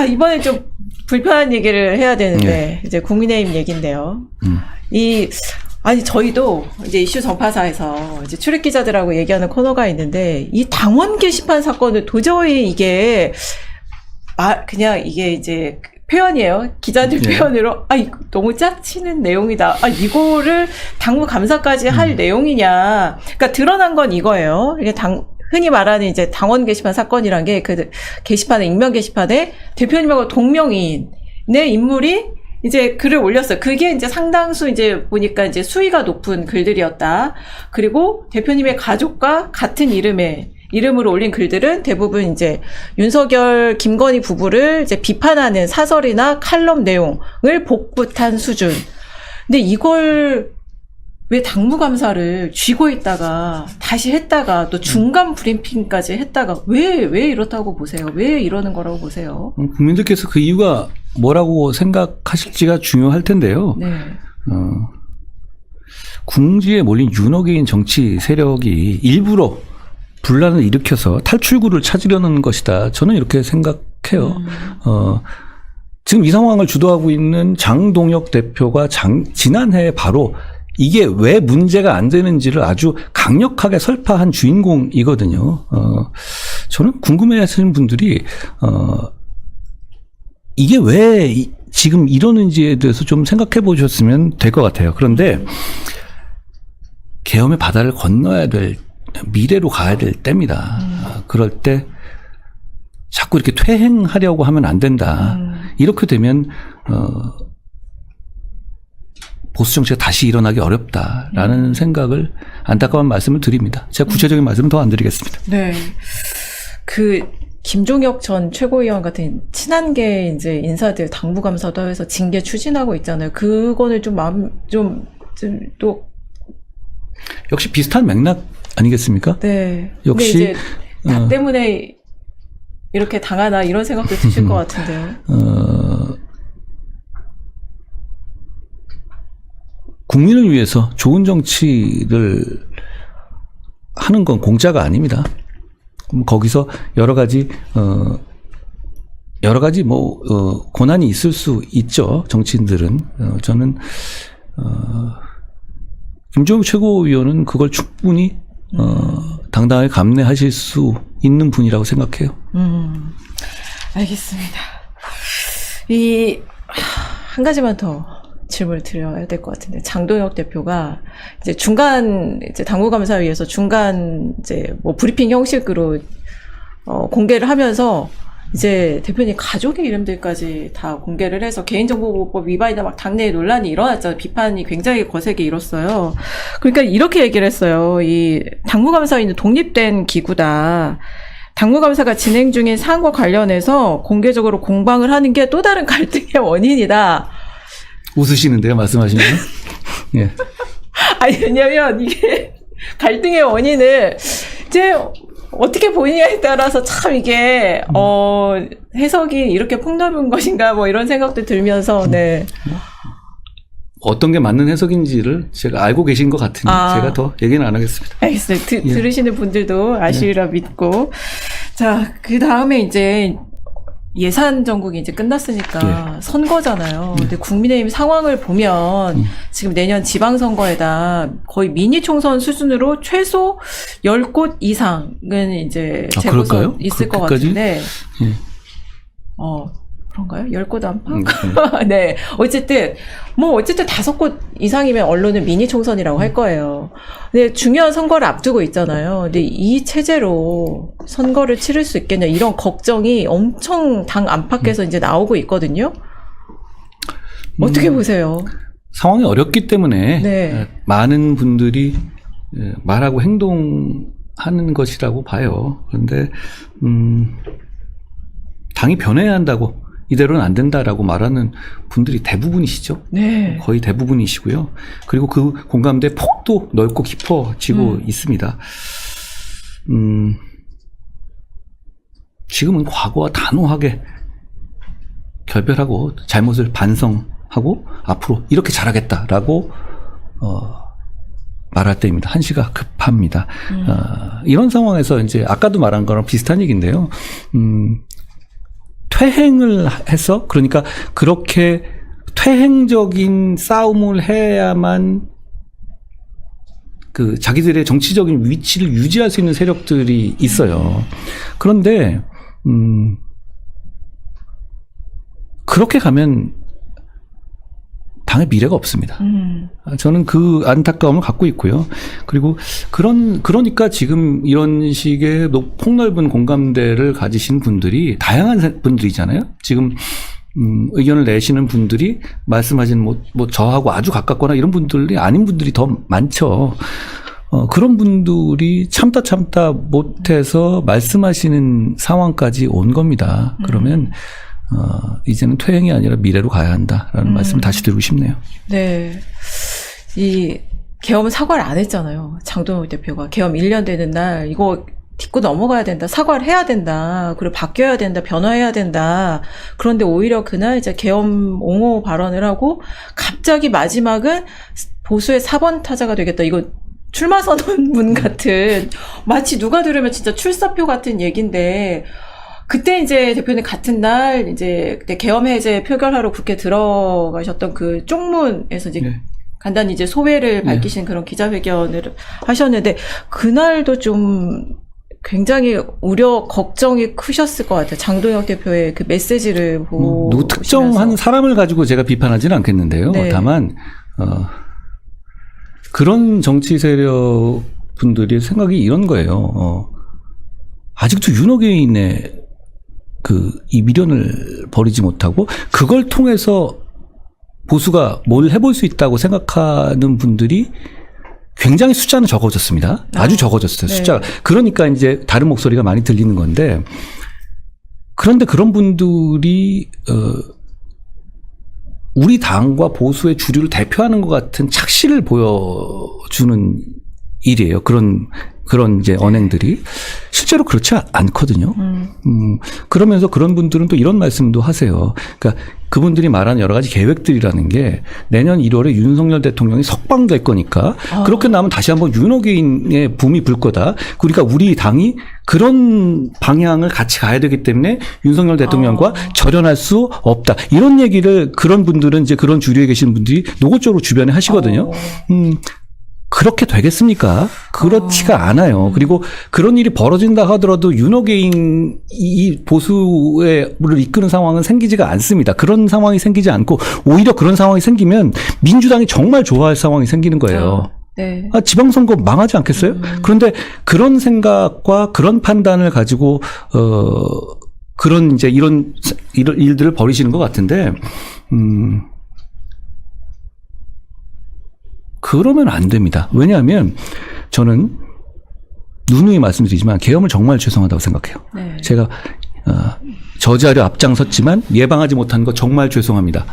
이번에 좀 불편한 얘기를 해야 되는데, 이제 국민의힘 얘기인데요. 저희도 이제 이슈 전파사에서 이제 출입 기자들하고 얘기하는 코너가 있는데, 이 당원 게시판 사건을 도저히 이게, 그냥 이게 이제 표현이에요. 기자들 표현으로, 이거 너무 짜치는 내용이다. 이거를 당무 감사까지 할 내용이냐. 그러니까 드러난 건 이거예요. 이게 흔히 말하는 이제 당원 게시판 사건이란 게 그 게시판에, 익명 게시판에 대표님하고 동명이인의 인물이 이제 글을 올렸어요. 그게 이제 상당수 이제 보니까 이제 수위가 높은 글들이었다. 그리고 대표님의 가족과 같은 이름으로 올린 글들은 대부분 이제 윤석열, 김건희 부부를 이제 비판하는 사설이나 칼럼 내용을 복붙한 수준. 근데 이걸 왜 당무감사를 쥐고 있다가 다시 했다가 또 중간 브리핑까지 했다가 왜 이렇다고 보세요? 왜 이러는 거라고 보세요? 국민들께서 그 이유가 뭐라고 생각하실지가 중요할 텐데요. 네. 궁지에 몰린 윤호개인 정치 세력이 일부러 분란을 일으켜서 탈출구를 찾으려는 것이다. 저는 이렇게 생각해요. 지금 이 상황을 주도하고 있는 장동혁 대표가 지난해 바로 이게 왜 문제가 안 되는지를 아주 강력하게 설파한 주인공이거든요. 저는 궁금해하시는 분들이 이게 왜 지금 이러는지에 대해서 좀 생각해 보셨으면 될 것 같아요. 그런데 계엄의 바다를 건너야 될, 미래로 가야 될 때입니다. 그럴 때 자꾸 이렇게 퇴행하려고 하면 안 된다. 이렇게 되면 보수 정치가 다시 일어나기 어렵다라는 생각을, 안타까운 말씀을 드립니다. 제가 구체적인 말씀은 더 안 드리겠습니다. 네. 김종혁 전 최고위원 같은 친한계 이제 인사들 당무감사도 해서 징계 추진하고 있잖아요. 그거는 또 역시 비슷한 맥락 아니겠습니까? 네. 역시 근데 이제 나 때문에 이렇게 당하나 이런 생각도 드실 것 같은데요. 국민을 위해서 좋은 정치를 하는 건 공짜가 아닙니다. 거기서 여러 가지 고난이 있을 수 있죠. 정치인들은. 저는 김종욱 최고위원은 그걸 충분히 당당하게 감내하실 수 있는 분이라고 생각해요. 알겠습니다. 한 가지만 더 질문을 드려야 될 것 같은데, 장동혁 대표가 이제 당무감사위에서 중간 이제 브리핑 형식으로 공개를 하면서 이제 대표님 가족의 이름들까지 다 공개를 해서 개인정보보호법 위반이다 막 당내에 논란이 일어났잖아요. 비판이 굉장히 거세게 일었어요. 그러니까 이렇게 얘기를 했어요. 이 당무감사위는 독립된 기구다. 당무감사가 진행 중인 사안과 관련해서 공개적으로 공방을 하는 게 또 다른 갈등의 원인이다. 웃으시는데요, 말씀하시면? 예. 왜냐면 이게 갈등의 원인을 이제 어떻게 보느냐에 따라서 참 이게 해석이 이렇게 폭넓은 것인가 이런 생각도 들면서 네. 어떤 게 맞는 해석인지를 제가 알고 계신 것 같으니 제가 더 얘기는 안 하겠습니다. 알겠어요. 들으시는 분들도 아시리라 믿고. 자, 그 다음에 이제 예산 전국이 이제 끝났으니까 선거잖아요. 근데 국민의힘 상황을 보면 지금 내년 지방선거에다 거의 미니 총선 수준으로 최소 10곳 이상은 이제 재보선 있을 것 같은데. 그런가요? 10곳 안팎? 네. 어쨌든 5곳 이상이면 언론은 미니 총선이라고 할 거예요. 근데 중요한 선거를 앞두고 있잖아요. 근데 이 체제로 선거를 치를 수 있겠냐, 이런 걱정이 엄청 당 안팎에서 이제 나오고 있거든요. 어떻게 보세요? 상황이 어렵기 때문에 많은 분들이 말하고 행동하는 것이라고 봐요. 그런데 당이 변해야 한다고, 이대로는 안 된다라고 말하는 분들이 대부분이시죠. 네. 거의 대부분이시고요. 그리고 그 공감대 폭도 넓고 깊어지고 있습니다. 지금은 과거와 단호하게 결별하고 잘못을 반성하고 앞으로 이렇게 잘하겠다라고 말할 때입니다. 한시가 급합니다. 이런 상황에서 이제 아까도 말한 거랑 비슷한 얘기인데요. 퇴행을 해서 그러니까 그렇게 퇴행적인 싸움을 해야만 그 자기들의 정치적인 위치를 유지할 수 있는 세력들이 있어요. 그런데 그렇게 가면 당의 미래가 없습니다. 저는 그 안타까움을 갖고 있고요. 그리고 그러니까 지금 이런 식의 폭넓은 공감대를 가지신 분들이 다양한 분들이잖아요. 지금 의견을 내시는 분들이 말씀하신 뭐 저하고 아주 가깝거나 이런 분들이 아닌 분들이 더 많죠. 그런 분들이 참다 못해서 말씀하시는 상황까지 온 겁니다. 그러면 이제는 퇴행이 아니라 미래로 가야 한다라는 말씀을 다시 드리고 싶네요. 네. 이 계엄은 사과를 안 했잖아요. 장동혁 대표가 계엄 1년 되는 날 이거 딛고 넘어가야 된다. 사과를 해야 된다. 그리고 바뀌어야 된다. 변화해야 된다. 그런데 오히려 그날 이제 계엄 옹호 발언을 하고 갑자기 마지막은 보수의 4번 타자가 되겠다. 이거 출마 선언문 같은 마치 누가 들으면 진짜 출사표 같은 얘기인데 그때 이제 대표님 같은 날 이제 그때 계엄 해제 표결하러 국회 들어가셨던 그 쪽문에서 이제 네. 간단히 이제 소회를 밝히신 그런 기자회견을 하셨는데 그날도 좀 굉장히 우려 걱정이 크셨을 것 같아요. 장동혁 대표의 그 메시지를 보고 누구 특정한 사람을 가지고 제가 비판하지는 않겠는데요. 네. 다만 그런 정치 세력 분들의 생각이 이런 거예요. 아직도 윤호개인의 이 미련을 버리지 못하고 그걸 통해서 보수가 뭘 해볼 수 있다고 생각하는 분들이 굉장히 숫자는 적어졌습니다. 아주 적어졌어요. 네. 숫자가. 그러니까 이제 다른 목소리가 많이 들리는 건데 그런데 그런 분들이 우리 당과 보수의 주류를 대표하는 것 같은 착시를 보여주는 일이에요. 그런 이제 언행들이 실제로 그렇지 않거든요. 그러면서 그런 분들은 또 이런 말씀도 하세요. 그러니까 그분들이 말하는 여러 가지 계획들이라는 게 내년 1월에 윤석열 대통령이 석방될 거니까 그렇게 나면 다시 한번 윤호개인의 붐이 불 거다. 그러니까 우리 당이 그런 방향을 같이 가야 되기 때문에 윤석열 대통령과 절연할 수 없다. 이런 얘기를 그런 분들은 이제 그런 주류에 계신 분들이 노골적으로 주변에 하시거든요. 그렇게 되겠습니까? 그렇지가 않아요. 그리고 그런 일이 벌어진다 하더라도 윤호개인 이 보수를 이끄는 상황은 생기지가 않습니다. 그런 상황이 생기지 않고 오히려 그런 상황이 생기면 민주당이 정말 좋아할 상황이 생기는 거예요. 네. 지방선거 망하지 않겠어요? 그런데 그런 생각과 그런 판단을 가지고 그런 이제 이런 일들을 벌이시는 것 같은데 그러면 안 됩니다. 왜냐하면 저는 누누이 말씀드리지만 계엄을 정말 죄송하다고 생각해요. 네. 제가 저지하려 앞장섰지만 예방하지 못한 거 정말 죄송합니다.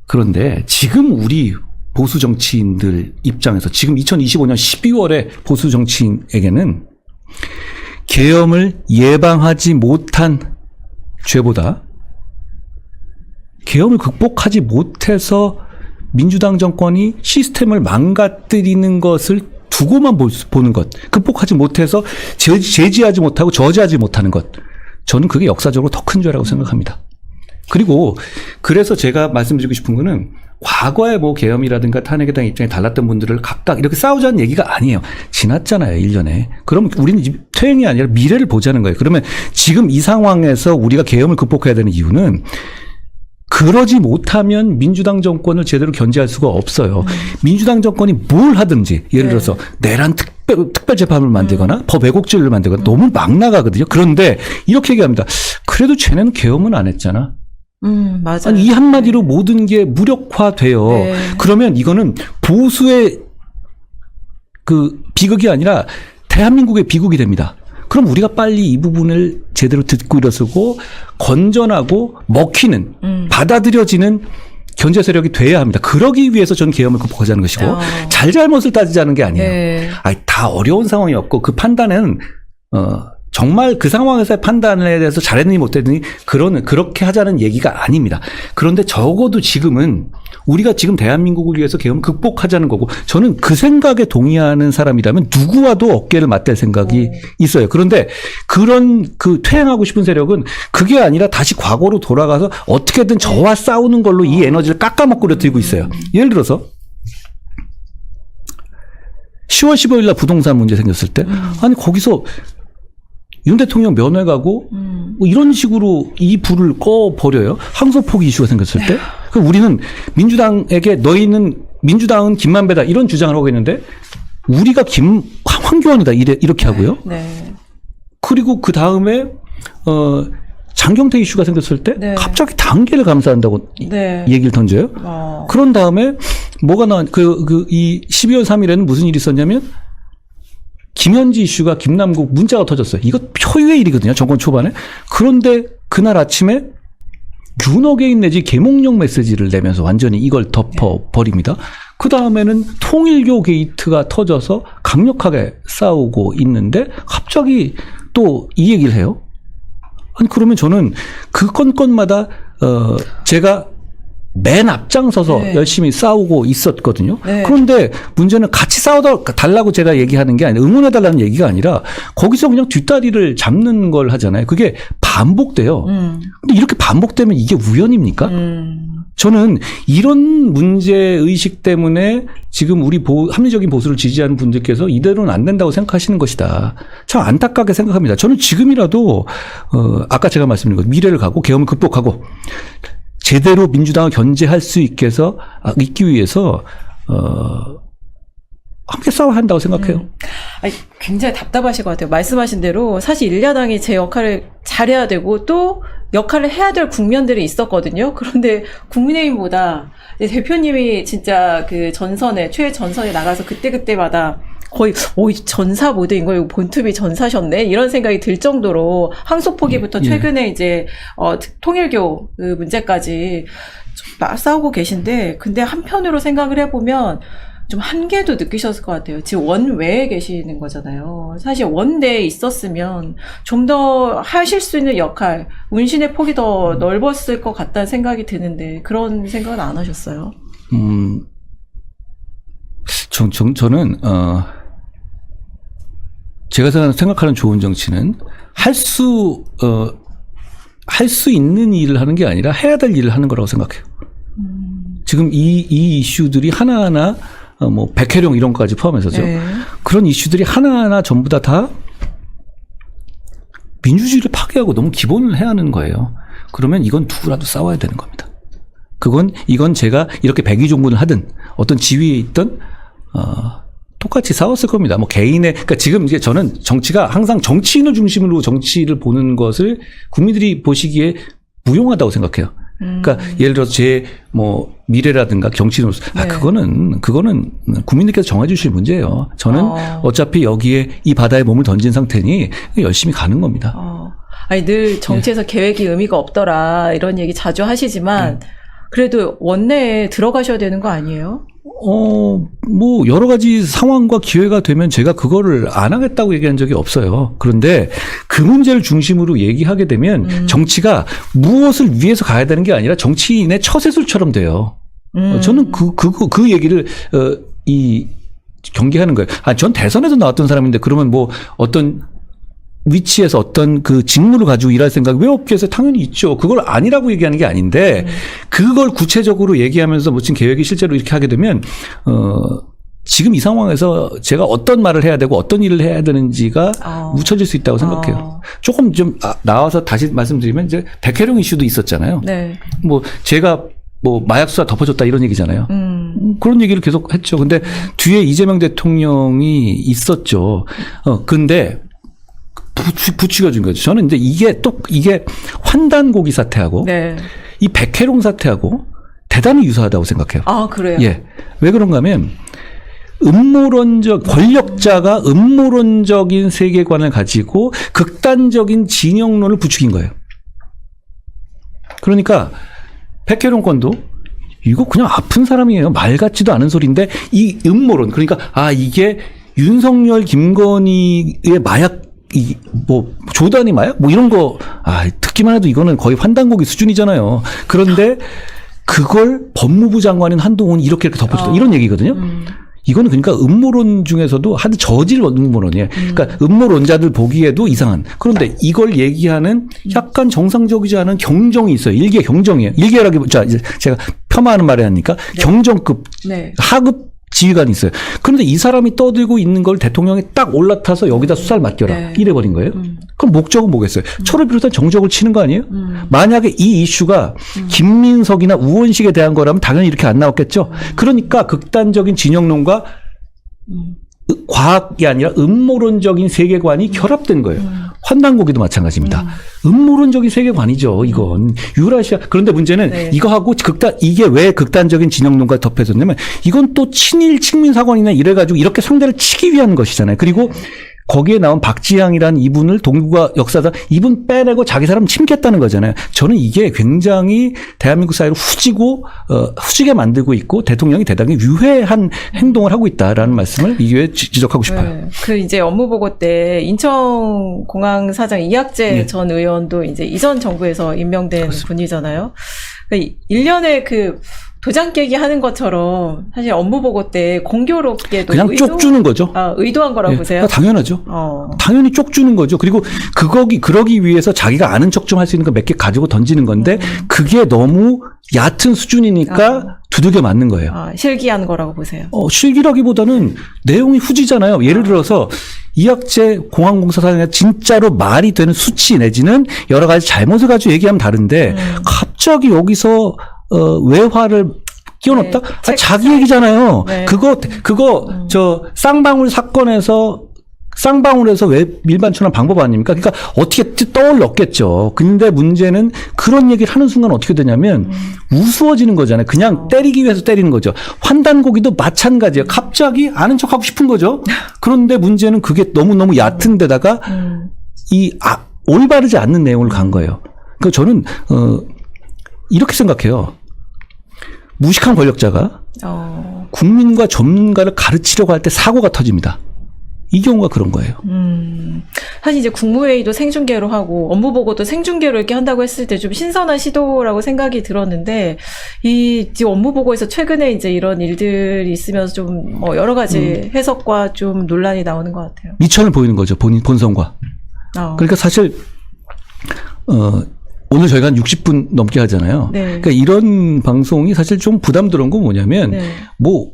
그런데 지금 우리 보수 정치인들 입장에서 지금 2025년 12월에 보수 정치인에게는 계엄을 예방하지 못한 죄보다 계엄을 극복하지 못해서 민주당 정권이 시스템을 망가뜨리는 것을 두고만 보는 것, 극복하지 못해서 제지하지 못하고 저지하지 못하는 것, 저는 그게 역사적으로 더 큰 죄라고 생각합니다. 그리고 그래서 제가 말씀드리고 싶은 거는 과거에 뭐 계엄이라든가 탄핵에 대한 입장이 달랐던 분들을 각각 이렇게 싸우자는 얘기가 아니에요. 지났잖아요, 1년에. 그럼 우리는 퇴행이 아니라 미래를 보자는 거예요. 그러면 지금 이 상황에서 우리가 계엄을 극복해야 되는 이유는 그러지 못하면 민주당 정권을 제대로 견제할 수가 없어요. 민주당 정권이 뭘 하든지 예를 들어서 내란 특별재판을 만들거나 법 왜곡죄를 만들거나 너무 막 나가거든요. 그런데 이렇게 얘기합니다. 그래도 쟤네는 계엄은 안 했잖아. 맞아요. 아니, 이 한마디로 모든 게 무력화돼요. 네. 그러면 이거는 보수의 비극이 아니라 대한민국의 비극이 됩니다. 그럼 우리가 빨리 이 부분을 제대로 듣고 일어서고 건전하고 먹히는 받아들여지는 견제 세력이 돼야 합니다. 그러기 위해서 저는 계엄을 극복하자는 것이고 잘잘못을 따지자는 게 아니에요. 네. 다 어려운 상황이었고 그 판단은 정말 그 상황에서의 판단에 대해서 잘했느니 못했느니 그렇게 하자는 얘기가 아닙니다. 그런데 적어도 지금은 우리가 지금 대한민국을 위해서 계엄 극복하자는 거고 저는 그 생각에 동의하는 사람이라면 누구와도 어깨를 맞댈 생각이 있어요. 그런데 그런 그 퇴행하고 싶은 세력은 그게 아니라 다시 과거로 돌아가서 어떻게든 저와 싸우는 걸로 이 에너지를 깎아먹고 들고 있어요. 예를 들어서 10월 15일 날 부동산 문제 생겼을 때 아니 거기서 윤 대통령 면회 가고 뭐 이런 식으로 이 불을 꺼버려요. 항소포기 이슈가 생겼을 때. 그럼 우리는 민주당에게 너희는 민주당은 김만배다 이런 주장을 하고 있는데 우리가 황교안이다 이렇게 하고요. 네. 그리고 그 다음에 장경태 이슈가 생겼을 때 네. 갑자기 단계를 감사한다고 네. 얘기를 던져요. 그런 다음에 뭐가 이 12월 3일에는 무슨 일이 있었냐면 김현지 이슈가 김남국 문자가 터졌어요. 이거 초유의 일이거든요. 정권 초반에. 그런데 그날 아침에 윤어게인 내지 계몽령 메시지를 내면서 완전히 이걸 덮어버립니다. 그 다음에는 통일교 게이트가 터져서 강력하게 싸우고 있는데 갑자기 또 이 얘기를 해요. 아니 그러면 저는 그 건건마다 제가 맨 앞장서서 네. 열심히 싸우고 있었거든요. 네. 그런데 문제는 같이 싸워달라고 제가 얘기하는 게 아니라 응원해달라는 얘기가 아니라 거기서 그냥 뒷다리를 잡는 걸 하잖아요. 그게 반복돼요. 근데 이렇게 반복되면 이게 우연입니까? 저는 이런 문제의식 때문에 지금 우리 합리적인 보수를 지지하는 분들께서 이대로는 안 된다고 생각하시는 것이다. 참 안타깝게 생각합니다. 저는 지금이라도 아까 제가 말씀드린 것 미래를 가고 계엄을 극복하고 제대로 민주당을 견제할 수 있기 위해서 함께 싸워야 한다고 생각해요. 아니, 굉장히 답답하실 것 같아요. 말씀하신 대로 사실 일야당이 제 역할을 잘해야 되고 또 역할을 해야 될 국면들이 있었거든요. 그런데 국민의힘보다 대표님이 진짜 그 최전선에 나가서 그때마다 거의 전사 모드인 거예요. 본투비 전사셨네 이런 생각이 들 정도로 항소포기부터 최근에 이제 통일교 그 문제까지 좀 싸우고 계신데 근데 한편으로 생각을 해보면 좀 한계도 느끼셨을 것 같아요. 지금 원외에 계시는 거잖아요. 사실 원내에 있었으면 좀 더 하실 수 있는 역할, 운신의 폭이 더 넓었을 것 같다는 생각이 드는데 그런 생각은 안 하셨어요? 저는 제가 생각하는 좋은 정치는 할 수 있는 일을 하는 게 아니라 해야 될 일을 하는 거라고 생각해요. 지금 이 이슈들이 하나하나 뭐 백혜령 이런 것까지 포함해서죠. 네. 그런 이슈들이 하나하나 전부 다 민주주의를 파괴하고 너무 기본을 해야 하는 거예요. 그러면 이건 누구라도 싸워야 되는 겁니다. 이건 제가 이렇게 백의종군을 하든 어떤 지위에 있던 똑같이 싸웠을 겁니다. 뭐 그러니까 지금 이제 저는 정치가 항상 정치인을 중심으로 정치를 보는 것을 국민들이 보시기에 무용하다고 생각해요. 그러니까 예를 들어서 제 미래라든가 정치인으로서 네. 그거는 국민들께서 정해 주실 문제예요. 저는 어차피 여기에 이 바다에 몸을 던진 상태니 열심히 가는 겁니다. 아니 늘 정치에서 계획이 의미가 없더라 이런 얘기 자주 하시지만 그래도 원내에 들어가셔야 되는 거 아니에요? 여러 가지 상황과 기회가 되면 제가 그거를 안 하겠다고 얘기한 적이 없어요. 그런데 그 문제를 중심으로 얘기하게 되면 정치가 무엇을 위해서 가야 되는 게 아니라 정치인의 처세술처럼 돼요. 저는 그 얘기를, 경계하는 거예요. 전 대선에서 나왔던 사람인데 그러면 어떤 위치에서 어떤 그 직무를 가지고 일할 생각이 왜 없겠어요? 당연히 있죠. 그걸 아니라고 얘기하는 게 아닌데, 그걸 구체적으로 얘기하면서 지금 계획이 실제로 이렇게 하게 되면, 지금 이 상황에서 제가 어떤 말을 해야 되고 어떤 일을 해야 되는지가 묻혀질 수 있다고 생각해요. 조금 좀 나와서 다시 말씀드리면 이제 백혜령 이슈도 있었잖아요. 네. 제가 마약 수사 덮어줬다 이런 얘기잖아요. 그런 얘기를 계속 했죠. 근데 뒤에 이재명 대통령이 있었죠. 근데 부추겨 준 거죠. 저는 이제 이게 환단고기 사태하고 네. 이 백혜룡 사태하고 대단히 유사하다고 생각해요. 그래요? 예. 왜 그런가 하면 권력자가 음모론적인 세계관을 가지고 극단적인 진영론을 부추긴 거예요. 그러니까 백혜룡 건도 이거 그냥 아픈 사람이에요. 말 같지도 않은 소리인데 이 음모론 그러니까 이게 윤석열 김건희의 마약 뭐 조단이 마야? 뭐 이런 거 듣기만 해도 이거는 거의 환단고기 수준이잖아요. 그런데 그걸 법무부 장관인 한동훈이 이렇게 덮어줬다. 이런 얘기거든요. 이거는 그러니까 음모론 중에서도 하도 저질 음모론이에요. 그러니까 음모론자들 보기에도 이상한. 그런데 이걸 얘기하는 약간 정상적이지 않은 경정이 있어요. 일개 경정이에요. 일개라기보다 이제 제가 폄하하는 말이 아니니까 경정급 네. 하급 지휘관이 있어요. 그런데 이 사람이 떠들고 있는 걸 대통령이 딱 올라타서 여기다 수사를 맡겨라. 네. 이래버린 거예요. 그럼 목적은 뭐겠어요? 초를 비롯한 정적을 치는 거 아니에요? 만약에 이 이슈가 김민석이나 우원식에 대한 거라면 당연히 이렇게 안 나왔겠죠. 그러니까 극단적인 진영론과 과학이 아니라 음모론적인 세계관이 결합된 거예요. 환단고기도 마찬가지입니다. 음모론적인 세계관이죠, 이건. 유라시아. 그런데 문제는 네. 이거하고 이게 왜 극단적인 진영론과 덮여졌냐면 이건 또 친일 친민사관이나 이래가지고 이렇게 상대를 치기 위한 것이잖아요. 그리고 거기에 나온 박지향이라는 이분을 동북아 역사다 이분 빼내고 자기 사람 침겠다는 거잖아요. 저는 이게 굉장히 대한민국 사회를 후지게 만들고 있고 대통령이 대단히 유해한 행동을 하고 있다라는 말씀을 이 기회에 지적하고 싶어요. 네. 그 이제 업무보고 때 인천공항사장 이학재 네. 전 의원도 이제 이전 정부에서 임명된 그렇습니다. 분이잖아요. 그러니까 일련의 그 도장 깨기 하는 것처럼 사실 업무보고 때 공교롭게도 그냥 쪽 주는 거죠. 의도한 거라고 예, 보세요? 당연하죠. 당연히 쪽 주는 거죠. 그리고 그러기 위해서 자기가 아는 척 좀 할 수 있는 거 몇 개 가지고 던지는 건데 그게 너무 얕은 수준이니까 두들겨 맞는 거예요. 실기한 거라고 보세요. 실기라기보다는 내용이 후지잖아요. 예를 들어서 이학재 공항공사 사장이 진짜로 말이 되는 수치 내지는 여러 가지 잘못을 가지고 얘기하면 다른데 갑자기 여기서 외화를 끼워넣었다? 네, 자기 얘기잖아요. 네. 그거 저 쌍방울 사건에서 쌍방울에서 왜 밀반출한 방법 아닙니까? 그러니까 어떻게 떠올렸겠죠. 근데 문제는 그런 얘기를 하는 순간 어떻게 되냐면 우스워지는 거잖아요. 그냥 때리기 위해서 때리는 거죠. 환단고기도 마찬가지예요. 갑자기 아는 척하고 싶은 거죠. 그런데 문제는 그게 너무너무 얕은 데다가 올바르지 않는 내용을 간 거예요. 그러니까 저는 이렇게 생각해요. 무식한 권력자가 국민과 전문가를 가르치려고 할 때 사고가 터집니다. 이 경우가 그런 거예요. 사실 이제 국무회의도 생중계로 하고 업무보고도 생중계로 이렇게 한다고 했을 때 좀 신선한 시도라고 생각이 들었는데 이 업무보고에서 최근에 이제 이런 일들이 있으면서 좀 여러 가지 해석과 좀 논란이 나오는 것 같아요. 미천을 보이는 거죠. 본성과. 그러니까 사실 오늘 저희가 한 60분 넘게 하잖아요. 네. 그러니까 이런 방송이 사실 좀 부담스러운 건 뭐냐면 네. 뭐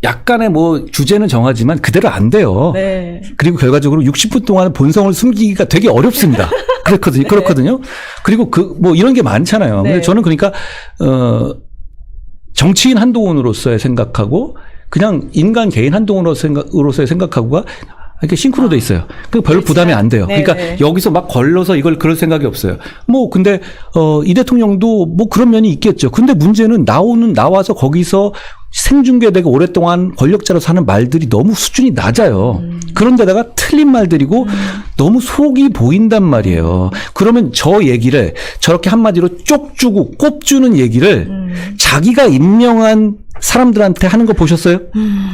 약간의 뭐 주제는 정하지만 그대로 안 돼요. 네. 그리고 결과적으로 60분 동안 본성을 숨기기가 되게 어렵습니다. 그렇거든요. 그리고 뭐 이런 게 많잖아요. 네. 근데 저는 그러니까 정치인 한동훈으로서의 생각하고 그냥 인간 개인 한동훈으로서의 생각하고가 이렇게 싱크로돼 있어요. 그 별로 부담이 안 돼요. 네, 그러니까 네. 여기서 막 걸러서 이걸 그럴 생각이 없어요. 뭐 근데 이 대통령도 뭐 그런 면이 있겠죠. 근데 문제는 나와서 거기서 생중계되고 오랫동안 권력자로서 하는 말들이 너무 수준이 낮아요. 그런데다가 틀린 말들이고 너무 속이 보인단 말이에요. 그러면 저 얘기를 저렇게 한마디로 쪽주고 꼽주는 얘기를 자기가 임명한 사람들한테 하는 거 보셨어요?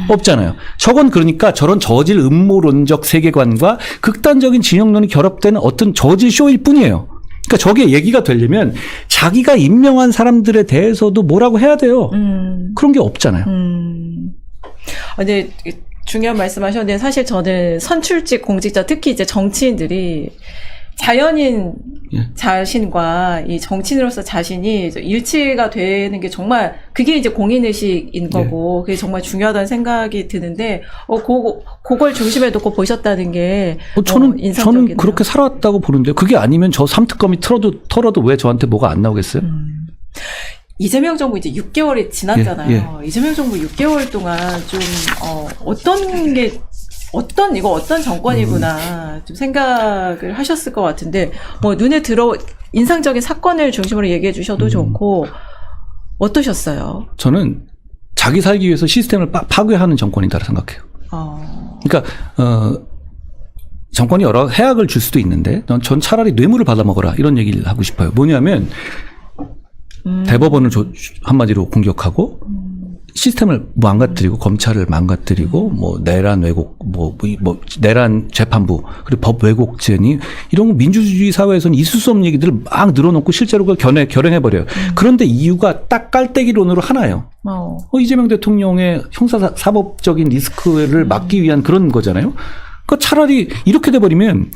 없잖아요. 저건 그러니까 저런 저질 음모론적 세계관과 극단적인 진영론이 결합되는 어떤 저질 쇼일 뿐이에요. 그러니까 저게 얘기가 되려면 자기가 임명한 사람들에 대해서도 뭐라고 해야 돼요. 그런 게 없잖아요. 근데 중요한 말씀하셨는데 사실 저는 선출직 공직자 특히 이제 정치인들이 자연인 자신과 이 정치인으로서 자신이 일치가 되는 게 정말 그게 이제 공인의식인 거고 그게 정말 중요하다는 생각이 드는데 그걸 중심에 놓고 보셨다는 게 인상적이네요. 저는 그렇게 살아왔다고 보는데 그게 아니면 저 3특검이 털어도 왜 저한테 뭐가 안 나오겠어요? 이재명 정부 이제 6개월이 지났잖아요. 이재명 정부 6개월 동안 좀 어떤 정권이구나 좀 생각을 하셨을 것 같은데 뭐 눈에 들어 인상적인 사건을 중심으로 얘기해 주셔도 좋고 어떠셨어요? 저는 자기 살기 위해서 시스템을 파괴하는 정권이다라고 생각해요. 그러니까 정권이 여러 해악을 줄 수도 있는데 전 차라리 뇌물을 받아먹어라 이런 얘기를 하고 싶어요. 뭐냐면 대법원을 한마디로 공격하고 시스템을 망가뜨리고 검찰을 망가뜨리고 뭐 내란 왜곡 뭐 내란 재판부 그리고 법 왜곡죄니 이런 민주주의 사회에서는 있을 수 없는 얘기들을 막 늘어놓고 실제로 그걸 결행해 버려요. 그런데 이유가 딱 깔때기론으로 하나예요. 이재명 대통령의 형사사법적인 리스크를 막기 위한 그런 거잖아요. 그러니까 차라리 이렇게 돼 버리면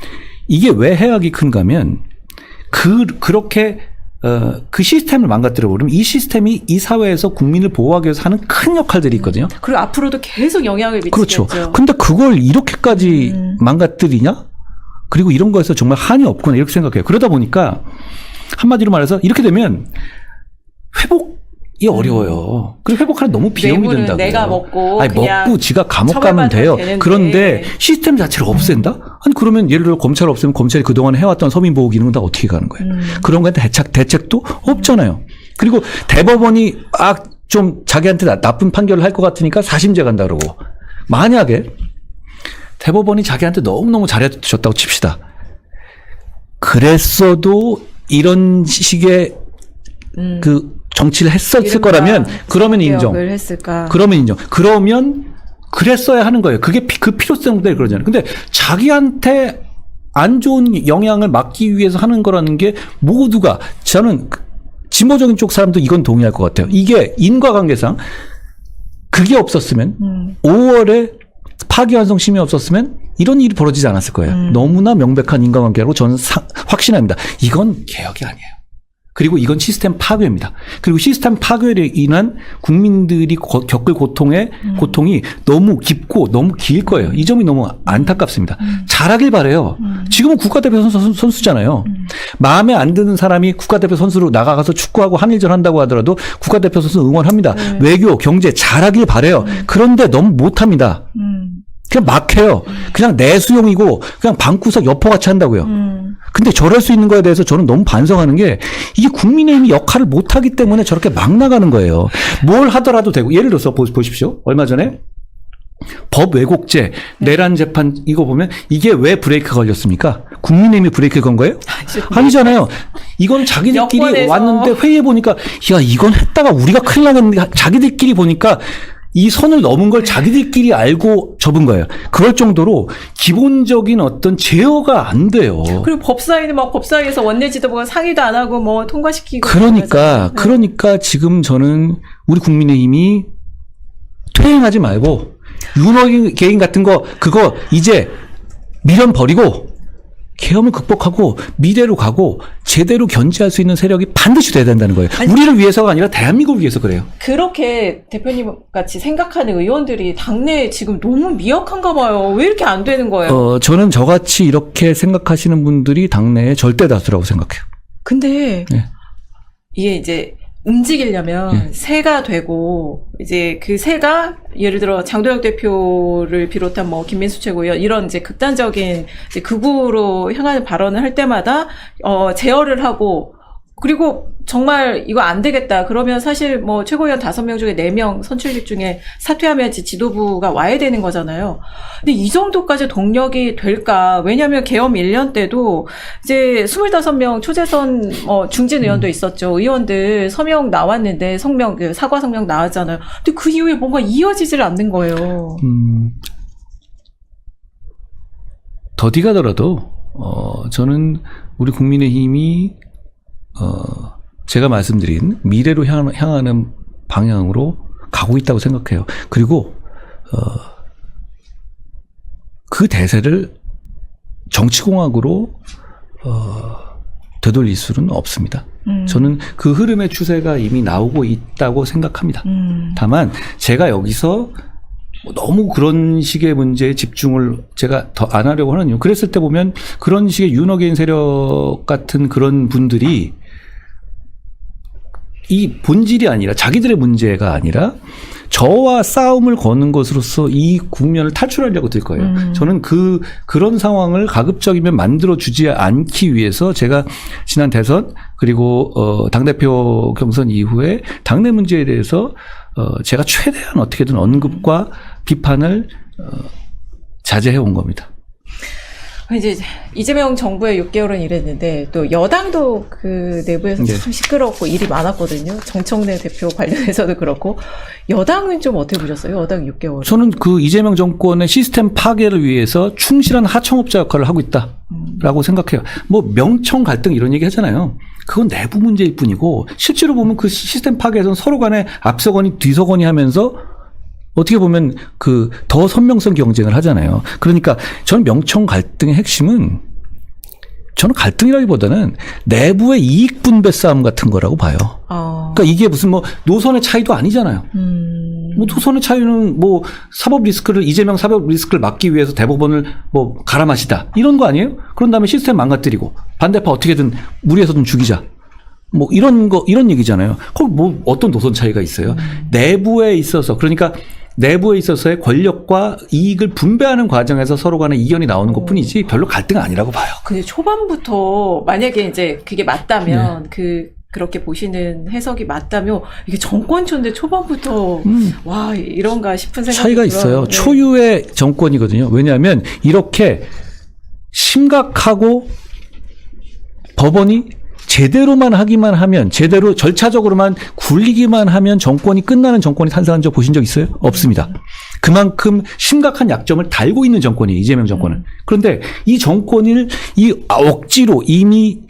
이게 왜 해악이 큰가면 그렇게 그 시스템을 망가뜨려 버리면 이 시스템이 이 사회에서 국민을 보호하기 위해서 하는 큰 역할들이 있거든요. 그리고 앞으로도 계속 영향을 미치겠죠. 그렇죠. 근데 그걸 이렇게까지 망가뜨리냐? 그리고 이런 거에서 정말 한이 없구나 이렇게 생각해요. 그러다 보니까 한마디로 말해서 이렇게 되면 회복이 어려워요. 그리고 회복하는 너무 비용이 든다고요. 내가 먹고 그냥 먹고 지가 감옥 가면 돼요. 되는데. 그런데 시스템 자체를 없앤다? 아니 그러면 예를 들어 검찰 없으면 검찰이 그동안 해왔던 서민보호 기능은 다 어떻게 가는 거예요? 그런 거에 대책도 없잖아요. 그리고 대법원이 좀 자기한테 나쁜 판결을 할 것 같으니까 사심제 간다 그러고 만약에 대법원이 자기한테 너무너무 잘해줬다고 칩시다. 그랬어도 이런 식의 그 정치를 했었을 거라면 그러면 인정. 했을까? 그러면 인정. 그러면 그랬어야 하는 거예요. 그게 그 필요성 때문에 그러잖아요. 근데 자기한테 안 좋은 영향을 막기 위해서 하는 거라는 게 모두가 저는 진보적인 쪽 사람도 이건 동의할 것 같아요. 이게 인과관계상 그게 없었으면 5월에 파기환송 심이 없었으면 이런 일이 벌어지지 않았을 거예요. 너무나 명백한 인과관계라고 저는 확신합니다. 이건 개혁이 아니에요. 그리고 이건 시스템 파괴입니다. 그리고 시스템 파괴로 인한 국민들이 겪을 고통이 너무 깊고 너무 길 거예요. 이 점이 너무 안타깝습니다. 잘하길 바라요. 지금은 국가대표 선수잖아요. 마음에 안 드는 사람이 국가대표 선수로 나가서 축구하고 한일전 한다고 하더라도 국가대표 선수 응원합니다. 외교, 경제 잘하길 바라요. 그런데 너무 못합니다. 그냥 막 해요. 그냥 내수용이고 그냥 방구석 여포같이 한다고요. 근데 저럴 수 있는 거에 대해서 저는 너무 반성하는 게 이게 국민의힘이 역할을 못하기 때문에 저렇게 막 나가는 거예요. 뭘 하더라도 되고 예를 들어서 보십시오. 얼마 전에 법 왜곡죄, 내란 재판 이거 보면 이게 왜 브레이크가 걸렸습니까? 국민의힘이 브레이크 건 거예요? 아니잖아요. 이건 자기들끼리 여권에서. 왔는데 회의해 보니까 야 이건 했다가 우리가 큰일 나겠는데 자기들끼리 보니까 이 선을 넘은 걸 자기들끼리 알고 접은 거예요. 그럴 정도로 기본적인 어떤 제어가 안 돼요. 그리고 법사위는 막 법사위에서 원내 지도부가 상의도 안 하고 뭐 통과시키고. 그러니까 지금 저는 우리 국민의힘이 퇴행하지 말고 윤호기 개인 같은 그거 이제 미련 버리고 계엄을 극복하고 미래로 가고 제대로 견제할 수 있는 세력이 반드시 돼야 된다는 거예요. 아니, 우리를 위해서가 아니라 대한민국을 위해서 그래요. 그렇게 대표님 같이 생각하는 의원들이 당내에 지금 너무 미약한가 봐요. 왜 이렇게 안 되는 거예요? 저는 저같이 이렇게 생각하시는 분들이 당내에 절대 다수라고 생각해요. 근데 이게 이제 움직이려면 새가 되고 이제 그 새가 예를 들어 장도영 대표를 비롯한 뭐 김민수 최고위원 이런 이제 극단적인 이제 극우로 향하는 발언을 할 때마다 제어를 하고 그리고 정말 이거 안 되겠다. 그러면 사실 뭐 최고위원 5명 중에 4명 선출직 중에 사퇴하면 지도부가 와야 되는 거잖아요. 근데 이 정도까지 동력이 될까? 왜냐하면 계엄 1년 때도 이제 25명 초재선 중진 의원도 있었죠. 의원들 서명 나왔는데 사과 성명 나왔잖아요. 근데 그 이후에 뭔가 이어지질 않는 거예요. 더디 가더라도 저는 우리 국민의힘이 제가 말씀드린 미래로 향하는 방향으로 가고 있다고 생각해요. 그리고 그 대세를 정치공학으로 되돌릴 수는 없습니다. 저는 그 흐름의 추세가 이미 나오고 있다고 생각합니다. 다만 제가 여기서 너무 그런 식의 문제에 집중을 제가 더 안 하려고 하는 이유. 그랬을 때 보면 그런 식의 윤호개인 세력 같은 그런 분들이 이 본질이 아니라 자기들의 문제가 아니라 저와 싸움을 거는 것으로서 이 국면을 탈출하려고 들 거예요. 저는 그런 상황을 가급적이면 만들어주지 않기 위해서 제가 지난 대선 그리고 당대표 경선 이후에 당내 문제에 대해서 제가 최대한 어떻게든 언급과 비판을 자제해 온 겁니다. 이제 이재명 정부의 6개월은 이랬는데 또 여당도 그 내부에서 네. 참 시끄럽고 일이 많았거든요. 정청래 대표 관련해서도 그렇고 여당은 좀 어떻게 보셨어요? 여당 6개월. 저는 그 이재명 정권의 시스템 파괴를 위해서 충실한 하청업자 역할을 하고 있다라고 생각해요. 뭐 명청 갈등 이런 얘기 하잖아요. 그건 내부 문제일 뿐이고 실제로 보면 그 시스템 파괴에서는 서로 간에 앞서거니 뒤서거니 하면서 어떻게 보면 그 더 선명성 경쟁을 하잖아요. 그러니까 저는 명청 갈등의 핵심은 저는 갈등이라기보다는 내부의 이익 분배 싸움 같은 거라고 봐요. 그러니까 이게 무슨 뭐 노선의 차이도 아니잖아요. 뭐 노선의 차이는 뭐 이재명 사법 리스크를 막기 위해서 대법원을 뭐 갈아 마시다 이런 거 아니에요? 그런 다음에 시스템 망가뜨리고 반대파 어떻게든 무리해서든 죽이자. 뭐 이런 얘기잖아요. 거기 뭐 어떤 노선 차이가 있어요? 내부에 있어서 그러니까 내부에 있어서의 권력과 이익을 분배하는 과정에서 서로 간에 이견이 나오는 것뿐이지 별로 갈등은 아니라고 봐요. 근데 초반부터 만약에 이제 그게 맞다면 그렇게 보시는 해석이 맞다면 이게 정권초인데 초반부터 와 이런가 싶은 생각이 차이가 들어요. 있어요. 네. 초유의 정권이거든요. 왜냐하면 이렇게 심각하고 법원이 제대로만 하기만 하면 제대로 절차적으로만 굴리기만 하면 정권이 끝나는 정권이 탄생한 적 보신 적 있어요? 없습니다. 그만큼 심각한 약점을 달고 있는 정권이에요. 이재명 정권은. 그런데 이 정권을 억지로 이미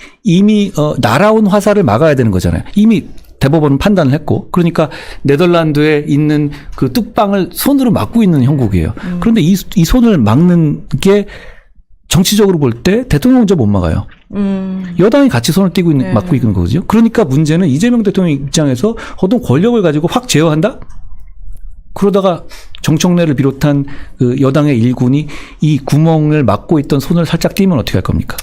날아온 화살을 막아야 되는 거잖아요. 이미 대법원은 판단을 했고 그러니까 네덜란드에 있는 그 뚝방을 손으로 막고 있는 형국이에요. 그런데 이 손을 막는 게 정치적으로 볼 때 대통령 혼자 못 막아요. 여당이 같이 손을 띄고 막고 있는 거거든요. 그러니까 문제는 이재명 대통령 입장에서 어떤 권력을 가지고 확 제어한다? 그러다가 정청래를 비롯한 그 여당의 일군이 이 구멍을 막고 있던 손을 살짝 띄면 어떻게 할 겁니까?